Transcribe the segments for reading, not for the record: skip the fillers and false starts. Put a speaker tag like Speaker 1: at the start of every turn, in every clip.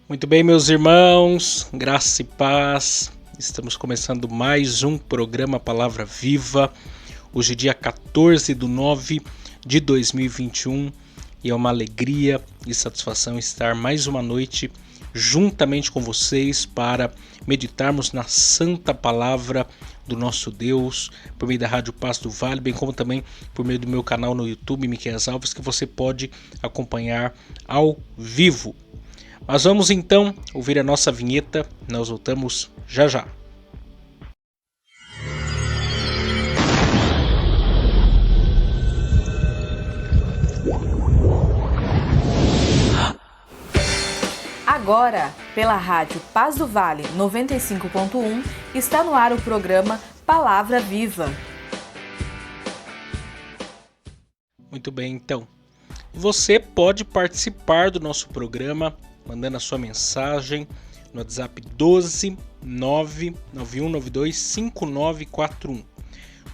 Speaker 1: Muito bem, meus irmãos, graça e paz. Estamos começando mais um programa Palavra Viva. Hoje, dia 14/9/2021, e é uma alegria e satisfação estar mais uma noite juntamente com vocês para meditarmos na santa palavra do nosso Deus, por meio da Rádio Paz do Vale, bem como também por meio do meu canal no YouTube, Miqueias Alves, que você pode acompanhar ao vivo. Mas vamos então ouvir a nossa vinheta, nós voltamos já já.
Speaker 2: Agora, pela Rádio Paz do Vale 95.1, está no ar o programa Palavra Viva.
Speaker 1: Muito bem, então. Você pode participar do nosso programa mandando a sua mensagem no WhatsApp 12 99192 5941.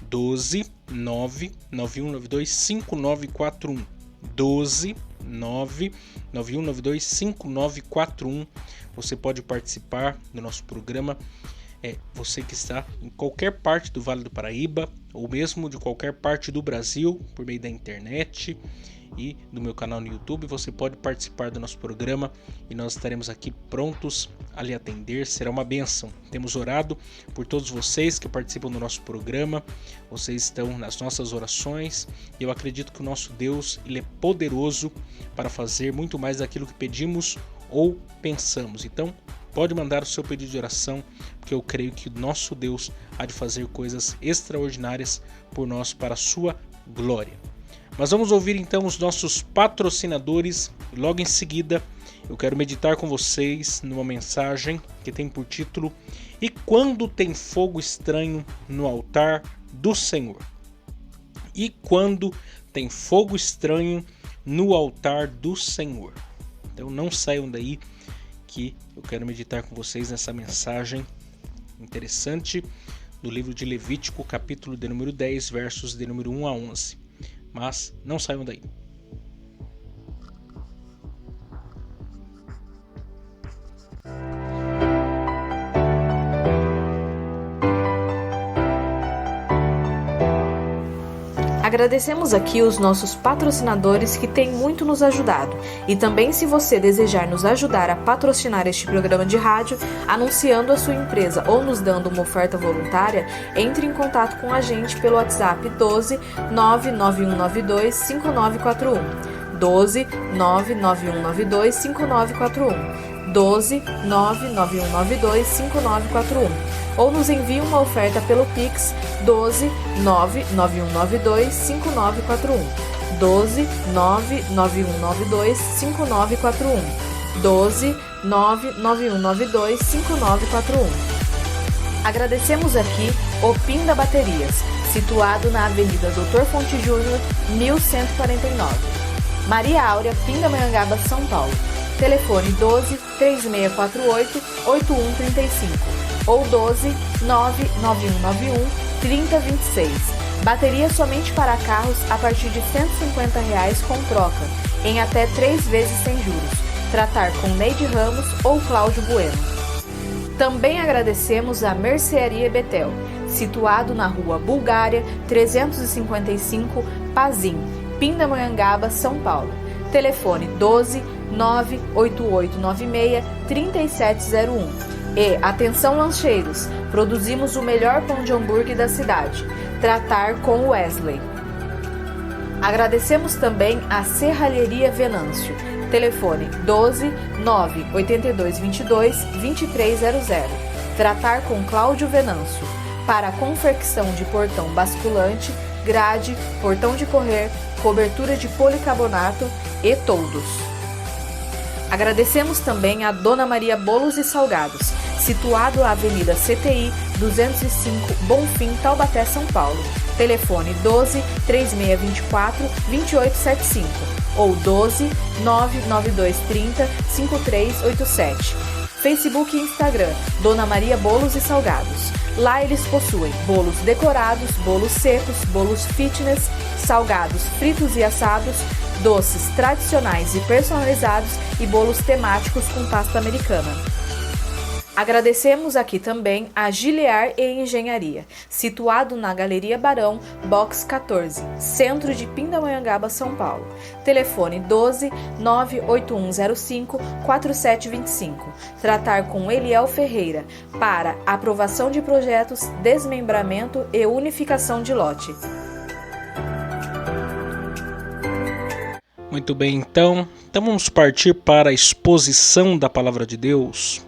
Speaker 1: 12 99192 5941. 12 99192 5941. Você pode participar do nosso programa. Você que está em qualquer parte do Vale do Paraíba ou mesmo de qualquer parte do Brasil por meio da internet e do meu canal no YouTube, você pode participar do nosso programa e nós estaremos aqui prontos a lhe atender. Será uma bênção. Temos orado por todos vocês que participam do nosso programa. Vocês estão nas nossas orações e eu acredito que o nosso Deus, ele é poderoso para fazer muito mais daquilo que pedimos ou pensamos. Então, pode mandar o seu pedido de oração, porque eu creio que o nosso Deus há de fazer coisas extraordinárias por nós para a sua glória. Mas vamos ouvir então os nossos patrocinadores e logo em seguida eu quero meditar com vocês numa mensagem que tem por título "E quando tem fogo estranho no altar do Senhor?" E quando tem fogo estranho no altar do Senhor. Então não saiam daí que eu quero meditar com vocês nessa mensagem interessante do livro de Levítico, capítulo de número 10, versos de número 1 a 11. Mas não saiam daí.
Speaker 2: Agradecemos aqui os nossos patrocinadores que têm muito nos ajudado. E também, se você desejar nos ajudar a patrocinar este programa de rádio, anunciando a sua empresa ou nos dando uma oferta voluntária, entre em contato com a gente pelo WhatsApp 12 99192 5941. 12 99192 5941. 12 99192 5941. Ou nos envie uma oferta pelo Pix 12 99192 5941. 12 99192 5941. 12 99192 5941. Agradecemos aqui o Pinda Baterias, situado na Avenida Dr. Fonte Júnior, 1149. Maria Áurea, Pindamonhangaba, São Paulo. Telefone 12 3648 8135 ou 12 99191 3026. Bateria somente para carros a partir de R$ 150 com troca, em até 3 vezes sem juros. Tratar com Neide Ramos ou Cláudio Bueno. Também agradecemos a Mercearia Betel, situado na Rua Bulgária 355, Pazim, Pindamonhangaba, São Paulo. Telefone 12 98896 3701. E atenção lancheiros, produzimos o melhor pão de hambúrguer da cidade. Tratar com Wesley. Agradecemos também a Serralheria Venâncio. Telefone 12 98222 2300. Tratar com Cláudio Venâncio. Para a confecção de portão basculante, grade, portão de correr, cobertura de policarbonato e toldos. Agradecemos também a Dona Maria Bolos e Salgados, situado na Avenida CTI 205, Bonfim, Taubaté, São Paulo. Telefone 12 3624 2875 ou 12 99230 5387. Facebook e Instagram, Dona Maria Bolos e Salgados. Lá eles possuem bolos decorados, bolos secos, bolos fitness, salgados fritos e assados, doces tradicionais e personalizados e bolos temáticos com pasta americana. Agradecemos aqui também a Gilear e Engenharia, situado na Galeria Barão, Box 14, Centro de Pindamonhangaba, São Paulo. Telefone 12 98105 4725. Tratar com Eliel Ferreira para aprovação de projetos, desmembramento e unificação de lote.
Speaker 1: Muito bem, então vamos partir para a exposição da Palavra de Deus.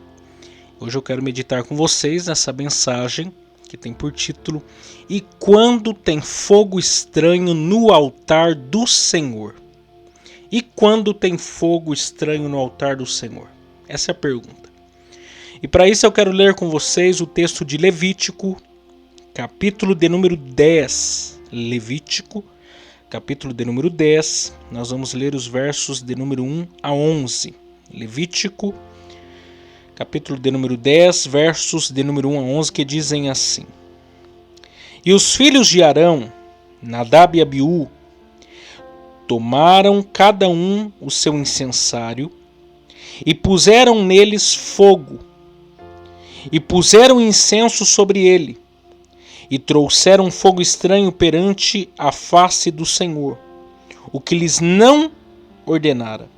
Speaker 1: Hoje eu quero meditar com vocês nessa mensagem que tem por título E quando tem fogo estranho no altar do Senhor? E quando tem fogo estranho no altar do Senhor? Essa é a pergunta. E para isso eu quero ler com vocês o texto de Levítico, capítulo de número 10. Levítico, capítulo de número 10. Nós vamos ler os versos de número 1 a 11. Levítico, capítulo de número 10, versos de número 1 a 11, que dizem assim: E os filhos de Arão, Nadab e Abiú, tomaram cada um o seu incensário e puseram neles fogo, e puseram incenso sobre ele, e trouxeram fogo estranho perante a face do Senhor, o que lhes não ordenara.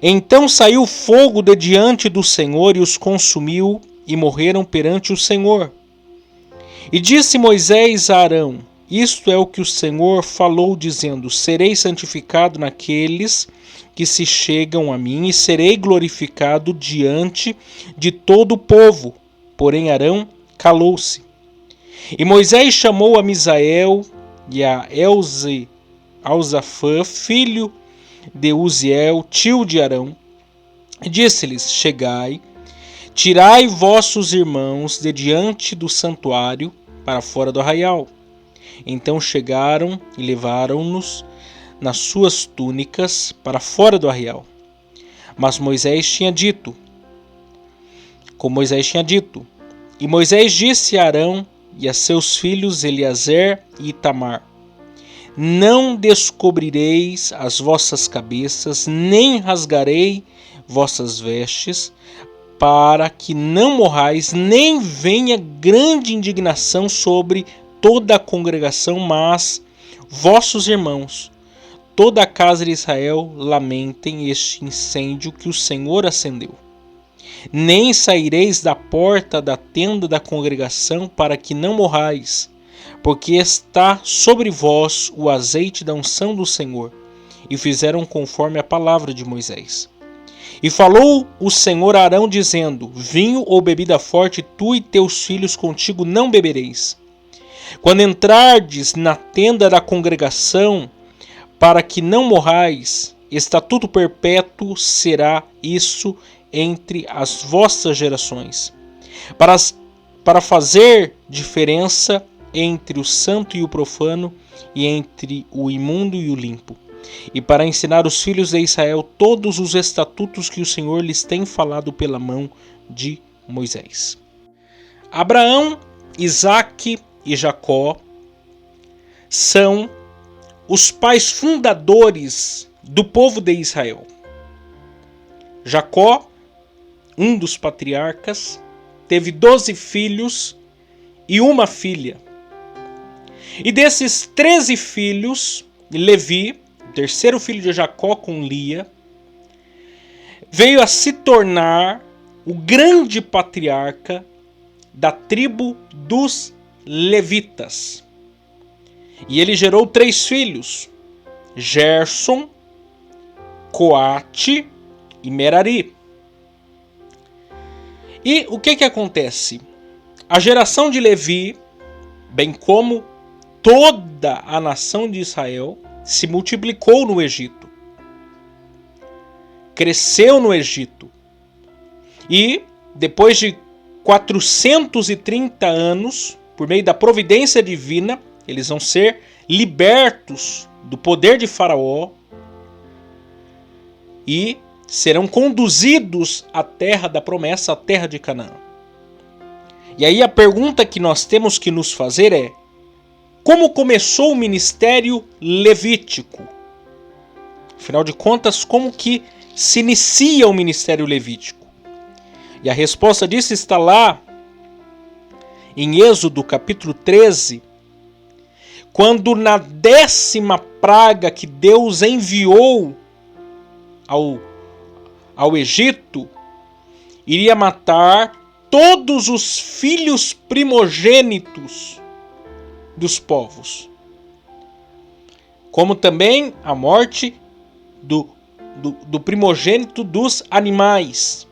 Speaker 1: Então saiu fogo de diante do Senhor e os consumiu, e morreram perante o Senhor. E disse Moisés a Arão: Isto é o que o Senhor falou, dizendo: Serei santificado naqueles que se chegam a mim, e serei glorificado diante de todo o povo. Porém Arão calou-se. E Moisés chamou a Misael e a Elzafã, filho de Uziel, tio de Arão, e disse-lhes: Chegai, tirai vossos irmãos de diante do santuário para fora do arraial. Então chegaram e levaram-nos nas suas túnicas para fora do arraial. Mas Moisés tinha dito, e Moisés disse a Arão e a seus filhos Eleazar e Itamar: Não descobrireis as vossas cabeças, nem rasgarei vossas vestes, para que não morrais, nem venha grande indignação sobre toda a congregação, mas vossos irmãos, toda a casa de Israel, lamentem este incêndio que o Senhor acendeu. Nem saireis da porta da tenda da congregação, para que não morrais, porque está sobre vós o azeite da unção do Senhor. E fizeram conforme a palavra de Moisés. E falou o Senhor a Arão, dizendo: Vinho ou bebida forte, tu e teus filhos contigo não bebereis. Quando entrardes na tenda da congregação, para que não morrais, estatuto perpétuo será isso entre as vossas gerações, para fazer diferença entre o santo e o profano, e entre o imundo e o limpo, e para ensinar os filhos de Israel todos os estatutos que o Senhor lhes tem falado pela mão de Moisés. Abraão, Isaque e Jacó são os pais fundadores do povo de Israel. Jacó, um dos patriarcas, teve 12 filhos e uma filha. E desses 13 filhos, Levi, o terceiro filho de Jacó com Lia, veio a se tornar o grande patriarca da tribo dos levitas. E ele gerou 3 filhos: Gerson, Coate e Merari. E o que acontece? A geração de Levi, bem como toda a nação de Israel, se multiplicou no Egito. Cresceu no Egito. E depois de 430 anos, por meio da providência divina, eles vão ser libertos do poder de Faraó e serão conduzidos à terra da promessa, à terra de Canaã. E aí a pergunta que nós temos que nos fazer é: como começou o ministério levítico? Afinal de contas, como que se inicia o ministério levítico? E a resposta disso está lá em Êxodo capítulo 13, quando na 10ª praga que Deus enviou ao Egito, iria matar todos os filhos primogênitos dos povos, como também a morte do primogênito dos animais.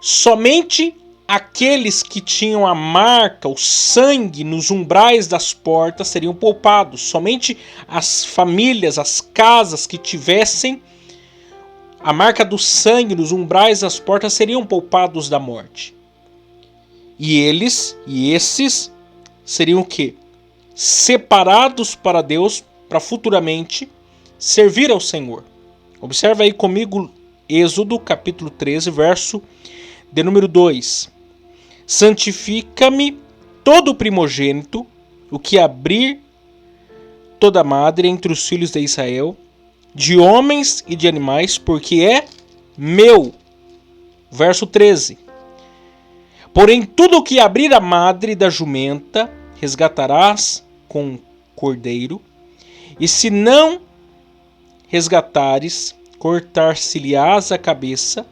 Speaker 1: Somente aqueles que tinham a marca, o sangue nos umbrais das portas seriam poupados. Somente as famílias, as casas que tivessem a marca do sangue nos umbrais das portas seriam poupados da morte. E esses seriam o quê? Separados para Deus, para futuramente servir ao Senhor. Observa aí comigo Êxodo capítulo 13, verso de número 2. Santifica-me todo primogênito, o que abrir toda madre entre os filhos de Israel, de homens e de animais, porque é meu. Verso 13. Porém, tudo o que abrir a madre da jumenta, resgatarás com cordeiro, e se não resgatares, cortar-se-lhe-ás a cabeça,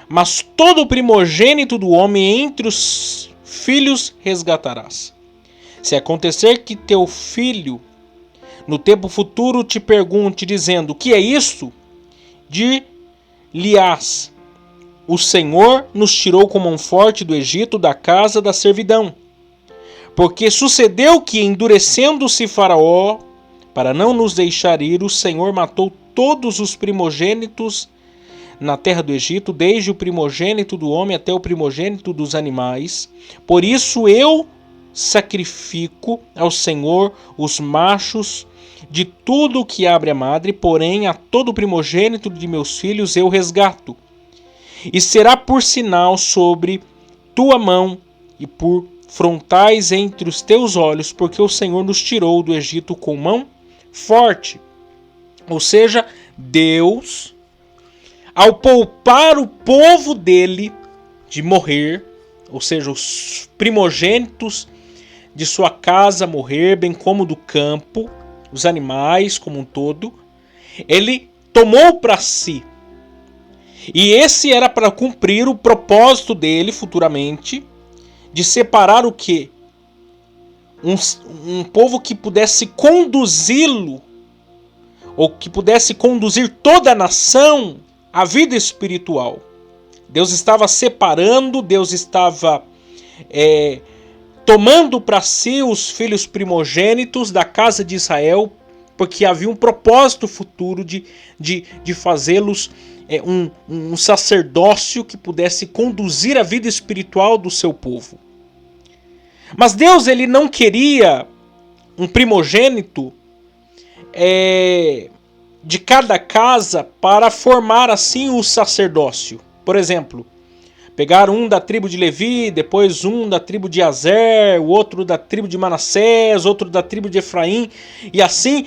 Speaker 1: mas todo o primogênito do homem entre os filhos resgatarás. Se acontecer que teu filho no tempo futuro te pergunte, dizendo: o que é isso? Dir-lhe-ás: o Senhor nos tirou com mão forte do Egito, da casa da servidão. Porque sucedeu que, endurecendo-se Faraó, para não nos deixar ir, o Senhor matou todos os primogênitos na terra do Egito, desde o primogênito do homem até o primogênito dos animais. Por isso eu sacrifico ao Senhor os machos de tudo que abre a madre, porém a todo primogênito de meus filhos eu resgato. E será por sinal sobre tua mão e por frontais entre os teus olhos, porque o Senhor nos tirou do Egito com mão forte. Ou seja, Deus, ao poupar o povo dele de morrer, ou seja, os primogênitos de sua casa morrer, bem como do campo, os animais como um todo, ele tomou para si. E esse era para cumprir o propósito dele futuramente, de separar o quê? Um povo que pudesse conduzi-lo, ou que pudesse conduzir toda a nação à vida espiritual. Deus estava separando, Deus estava tomando para si os filhos primogênitos da casa de Israel, porque havia um propósito futuro de fazê-los um sacerdócio que pudesse conduzir a vida espiritual do seu povo. Mas Deus, ele não queria um primogênito de cada casa para formar assim o sacerdócio. Por exemplo, pegar um da tribo de Levi, depois um da tribo de Azer, o outro da tribo de Manassés, outro da tribo de Efraim, e assim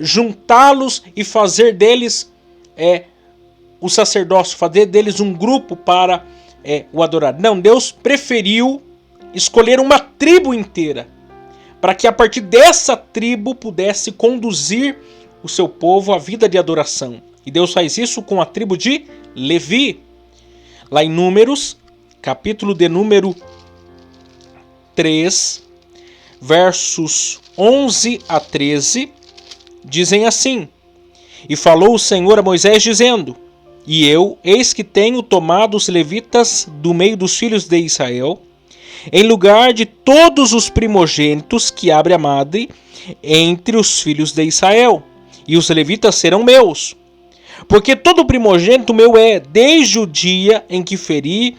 Speaker 1: juntá-los e fazer deles o sacerdócio, fazer deles um grupo para o adorar. Não, Deus preferiu escolher uma tribo inteira, para que a partir dessa tribo pudesse conduzir o seu povo à vida de adoração. E Deus faz isso com a tribo de Levi. Lá em Números, capítulo de número 3, versos 11 a 13, dizem assim: E falou o Senhor a Moisés, dizendo: E eu, eis que tenho tomado os levitas do meio dos filhos de Israel, em lugar de todos os primogênitos que abre a madre entre os filhos de Israel, e os levitas serão meus. Porque todo primogênito meu é, desde o dia em que feri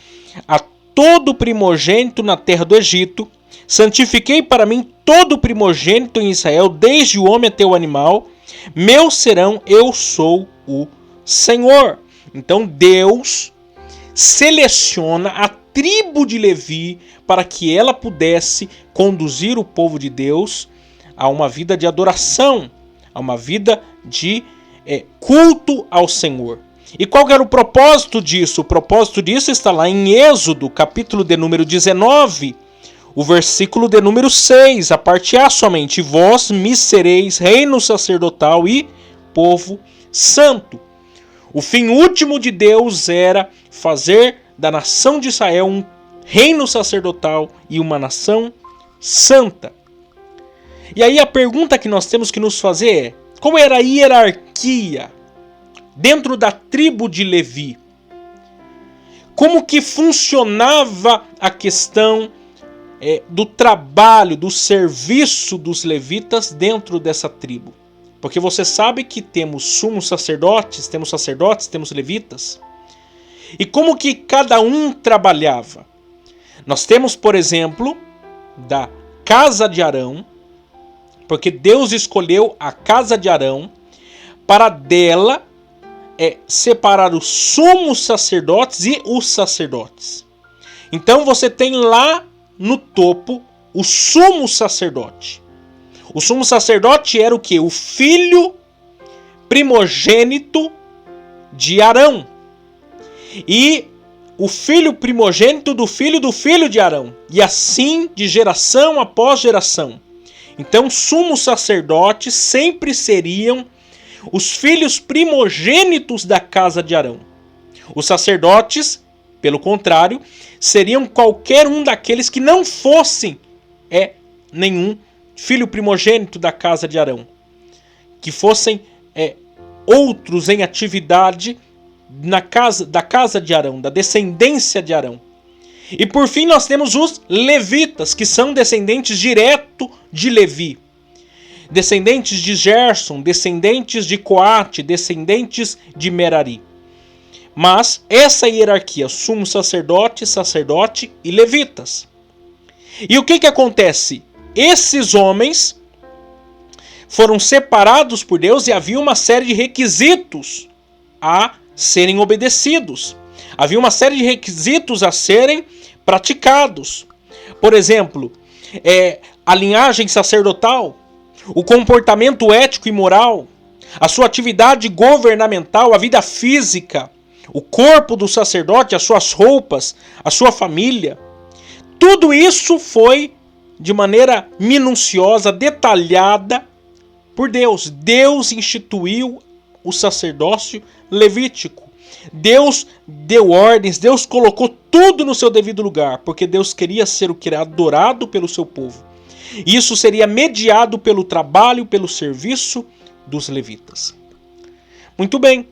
Speaker 1: a todo primogênito na terra do Egito, santifiquei para mim todo primogênito em Israel, desde o homem até o animal, meus serão, eu sou o Senhor. Então Deus seleciona a tribo de Levi para que ela pudesse conduzir o povo de Deus a uma vida de adoração, a uma vida de culto ao Senhor. E qual era o propósito disso? O propósito disso está lá em Êxodo, capítulo de número 19, o versículo de número 6, a parte A somente. Vós me sereis reino sacerdotal e povo santo. O fim último de Deus era fazer da nação de Israel um reino sacerdotal e uma nação santa. E aí a pergunta que nós temos que nos fazer é: qual era a hierarquia dentro da tribo de Levi? Como que funcionava a questão do trabalho, do serviço dos levitas dentro dessa tribo? Porque você sabe que temos sumos sacerdotes, temos levitas. E como que cada um trabalhava? Nós temos, por exemplo, da casa de Arão, porque Deus escolheu a casa de Arão para dela separar os sumos sacerdotes e os sacerdotes. Então você tem lá no topo o sumo sacerdote. O sumo sacerdote era o quê? O filho primogênito de Arão. E o filho primogênito do filho de Arão. E assim de geração após geração. Então, sumos sacerdotes sempre seriam os filhos primogênitos da casa de Arão. Os sacerdotes, pelo contrário, seriam qualquer um daqueles que não fossem nenhum filho primogênito da casa de Arão. Que fossem outros em atividade da casa de Arão, da descendência de Arão. E por fim nós temos os levitas, que são descendentes direto de Levi. Descendentes de Gerson, descendentes de Coate, descendentes de Merari. Mas essa hierarquia, sumo sacerdote, sacerdote e levitas. E o que acontece? Esses homens foram separados por Deus e havia uma série de requisitos a serem obedecidos. Havia uma série de requisitos a serem praticados. Por exemplo, a linhagem sacerdotal, o comportamento ético e moral, a sua atividade governamental, a vida física, o corpo do sacerdote, as suas roupas, a sua família. Tudo isso foi de maneira minuciosa, detalhada por Deus. Deus instituiu o sacerdócio levítico. Deus deu ordens, Deus colocou tudo no seu devido lugar, porque Deus queria ser o que era adorado pelo seu povo. E isso seria mediado pelo trabalho, pelo serviço dos levitas. Muito bem.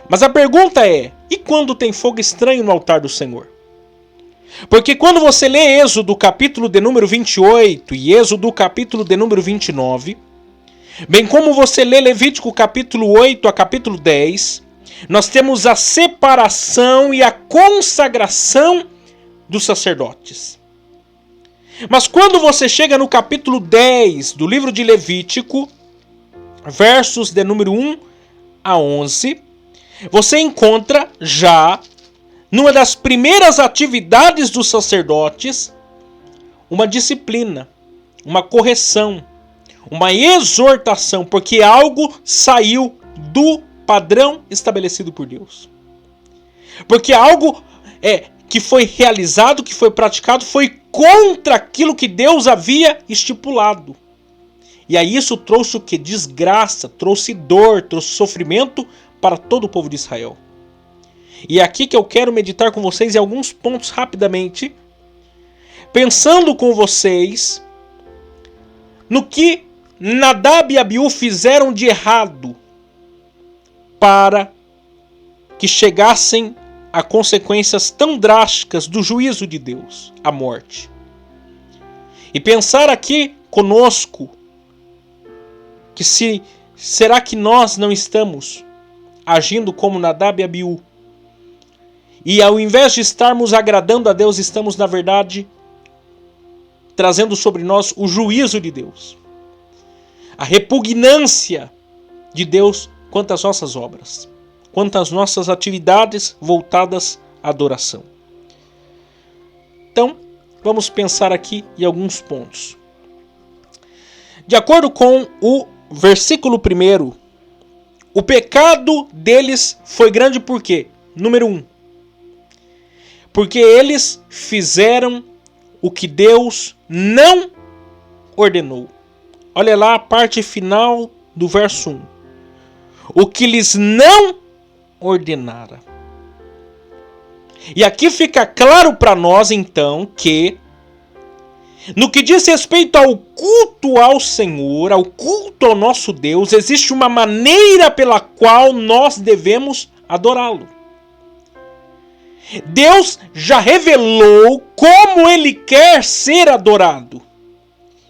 Speaker 1: Mas a pergunta é: e quando tem fogo estranho no altar do Senhor? Porque quando você lê Êxodo capítulo de número 28 e Êxodo capítulo de número 29, bem como você lê Levítico capítulo 8 a capítulo 10, nós temos a separação e a consagração dos sacerdotes. Mas quando você chega no capítulo 10 do livro de Levítico, versos de número 1 a 11, você encontra já, numa das primeiras atividades dos sacerdotes, uma disciplina, uma correção, uma exortação, porque algo saiu do padrão estabelecido por Deus. Porque algo que foi realizado, que foi praticado, foi contra aquilo que Deus havia estipulado. E aí isso trouxe o que? Desgraça, trouxe dor, trouxe sofrimento para todo o povo de Israel. E é aqui que eu quero meditar com vocês em alguns pontos rapidamente, pensando com vocês no que Nadab e Abiú fizeram de errado para que chegassem a consequências tão drásticas do juízo de Deus, a morte. E pensar aqui conosco que será que nós não estamos agindo como Nadab e Abiú? E ao invés de estarmos agradando a Deus, estamos na verdade trazendo sobre nós o juízo de Deus. A repugnância de Deus quanto às nossas obras, quanto às nossas atividades voltadas à adoração. Então, vamos pensar aqui em alguns pontos. De acordo com o versículo 1, O pecado deles foi grande por quê? Número 1. Porque eles fizeram o que Deus não ordenou. Olha lá a parte final do verso 1. O que lhes não ordenara. E aqui fica claro para nós então que no que diz respeito ao culto ao Senhor, ao culto ao nosso Deus, existe uma maneira pela qual nós devemos adorá-lo. Deus já revelou como Ele quer ser adorado.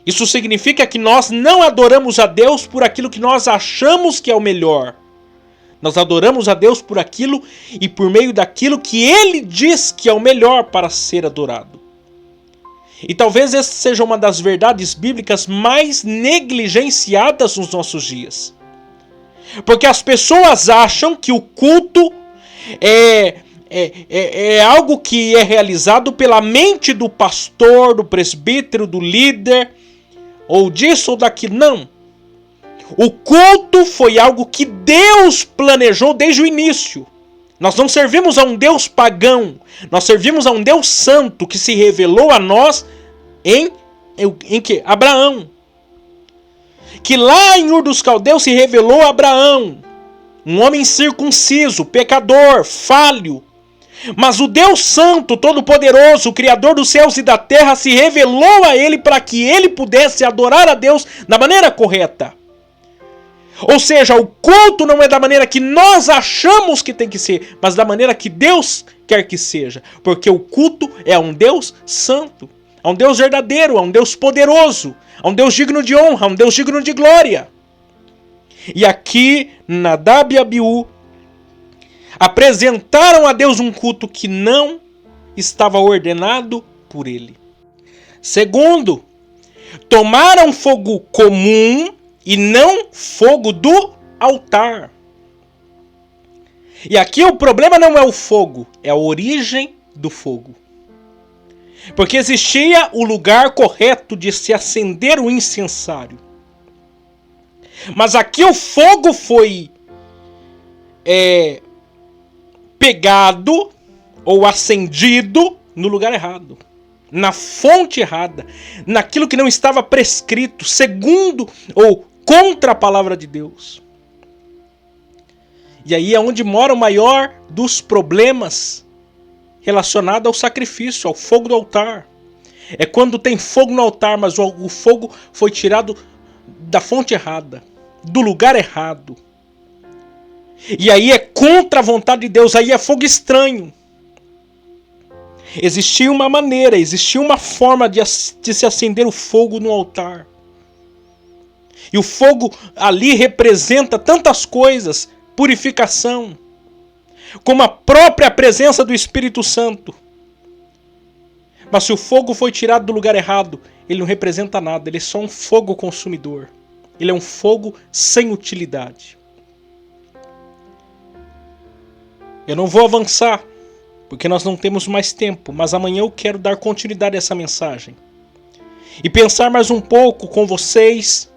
Speaker 1: Isso significa que nós não adoramos a Deus por aquilo que nós achamos que é o melhor. Nós adoramos a Deus por aquilo e por meio daquilo que Ele diz que é o melhor para ser adorado. E talvez essa seja uma das verdades bíblicas mais negligenciadas nos nossos dias. Porque as pessoas acham que o culto é algo que é realizado pela mente do pastor, do presbítero, do líder, ou disso ou daquilo. Não. O culto foi algo que Deus planejou desde o início. Nós não servimos a um Deus pagão. Nós servimos a um Deus santo que se revelou a nós em que? Abraão. Que lá em Ur dos Caldeus se revelou a Abraão. Um homem circunciso, pecador, falho. Mas o Deus Santo, Todo-Poderoso, Criador dos céus e da terra, se revelou a ele para que ele pudesse adorar a Deus da maneira correta. Ou seja, o culto não é da maneira que nós achamos que tem que ser, mas da maneira que Deus quer que seja. Porque o culto é a um Deus santo, a um Deus verdadeiro, a um Deus poderoso, a um Deus digno de honra, a um Deus digno de glória. E aqui, Nadab e Abiú apresentaram a Deus um culto que não estava ordenado por ele. Segundo, tomaram fogo comum e não fogo do altar. E aqui o problema não é o fogo, é a origem do fogo. Porque existia o lugar correto de se acender o incensário. Mas aqui o fogo foi pegado ou acendido no lugar errado, na fonte errada, naquilo que não estava prescrito, segundo ou contra a palavra de Deus. E aí é onde mora o maior dos problemas relacionado ao sacrifício, ao fogo do altar. É quando tem fogo no altar, mas o fogo foi tirado da fonte errada, do lugar errado. E aí é contra a vontade de Deus, aí é fogo estranho. Existia uma maneira, existia uma forma de se acender o fogo no altar. E o fogo ali representa tantas coisas, purificação, como a própria presença do Espírito Santo. Mas se o fogo foi tirado do lugar errado, ele não representa nada, ele é só um fogo consumidor. Ele é um fogo sem utilidade. Eu não vou avançar, porque nós não temos mais tempo, mas amanhã eu quero dar continuidade a essa mensagem. E pensar mais um pouco com vocês,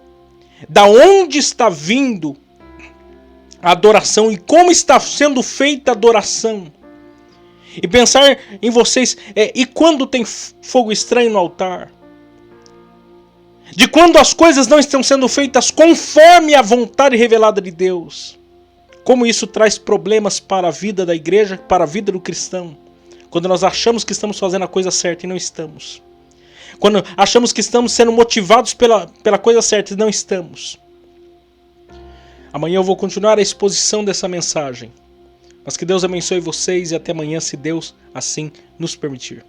Speaker 1: da onde está vindo a adoração e como está sendo feita a adoração. E pensar em vocês, e quando tem fogo estranho no altar? De quando as coisas não estão sendo feitas conforme a vontade revelada de Deus. Como isso traz problemas para a vida da igreja, para a vida do cristão. Quando nós achamos que estamos fazendo a coisa certa e não estamos. Quando achamos que estamos sendo motivados pela coisa certa e não estamos. Amanhã eu vou continuar a exposição dessa mensagem. Mas que Deus abençoe vocês e até amanhã, se Deus assim nos permitir.